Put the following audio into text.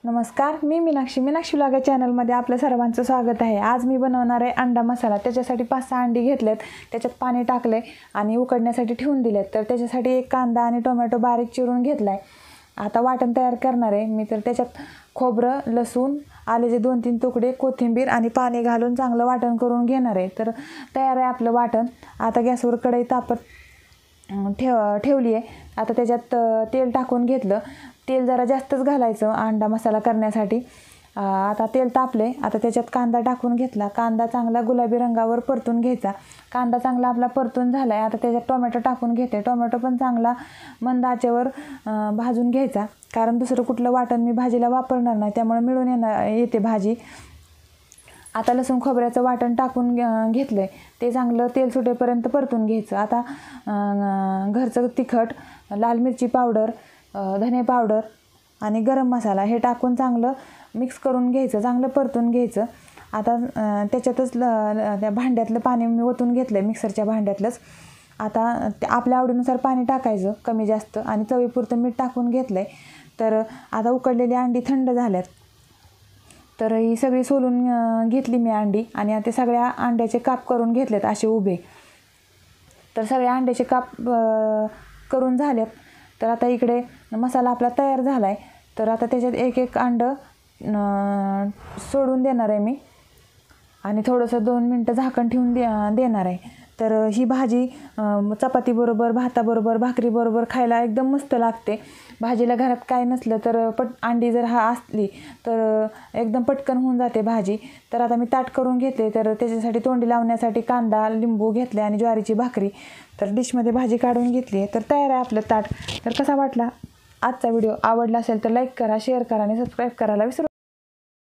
नमस्कार, मी मीनाक्षी व्लॉग चॅनलमध्ये आपल्या सर्वांचं स्वागत आहे। आज मी बनवणार आहे अंडा मसाला। त्याच्यासाठी 5-6 अंडी घेतलेत, त्याच्यात पाणी टाकले आणि उकडण्यासाठी ठेवून दिलेत। तर त्याच्यासाठी एक कांदा आणि टोमॅटो बारीक चिरून घेतलाय। आता वाटण तयार करणार आहे मी। तर त्याच्यात खोबरं, लसूण, आल्याचे 2-3 तुकडे, कोथिंबीर आणि पाणी घालून चांगलं वाटण करून घेणार आहे। तर तयार आहे आपलं वाटण। आता गॅसवर कढई तापत ठेवली आहे। आता त्याच्यात तेल टाकून घेतलं। तेल जरा जास्तच घालायचं अंडा मसाला करण्यासाठी। आता तेल तापले। आता त्याच्यात कांदा टाकून घेतला। कांदा चांगला गुलाबी रंगावर परतून घ्यायचा। कांदा चांगला आपला परतून झालाय। आता त्याच्यात टोमॅटो टाकून घेते। टोमॅटो पण चांगला मंद आचेवर भाजून घ्यायचा, कारण दुसरं कुठलं वाटण मी भाजीला वापरणार नाही, त्यामुळे मिळून येते भाजी। आता लसूण खोबऱ्याचं वाटण टाकून घेतलंय, ते चांगलं तेल सुटेपर्यंत परतून घ्यायचं। आता घरचं तिखट, लाल मिरची पावडर, धने पावडर आणि गरम मसाला हे टाकून चांगलं मिक्स करून घ्यायचं, चांगलं परतून घ्यायचं। आता त्याच्यातच त्या भांड्यातलं पाणी मी ओतून घेतलं आहे, मिक्सरच्या भांड्यातलंच। आता आपल्या आवडीनुसार पाणी टाकायचं, कमी जास्त, आणि चवीपुरतं मीठ टाकून घेतलं आहे। तर आता उकडलेली अंडी थंड झाल्यात, तर ही सगळी सोलून घेतली मी अंडी, आणि आता सगळ्या अंड्याचे काप करून घेतलेत असे उभे। तर सगळ्या अंड्याचे काप करून झालेत। तर आता इकडे मसाला आपला तयार झाला आहे। तर आता त्याच्यात एक अंडं सोडून देणार आहे मी, आणि थोडंसं 2 मिनटं झाकण ठेवून देणार आहे। तर ही भाजी चपातीबरोबर, भाताबरोबर, भाकरीबरोबर खायला एकदम मस्त लागते। भाजीला घरात काय नसलं तर अंडी जर असली तर एकदम पटकन होऊन जाते भाजी। तर आता मी ताट करून घेते। तर त्याच्यासाठी तोंडी लावण्यासाठी कांदा, लिंबू घेतले आणि ज्वारीची भाकरी। तर डिशमध्ये भाजी काढून घेतली आहे। तर तयार आहे आपलं ताट। तर कसा वाटला आजचा व्हिडिओ? आवडला असेल तर लाईक करा, शेअर करा आणि सबस्क्राईब करायला विसरू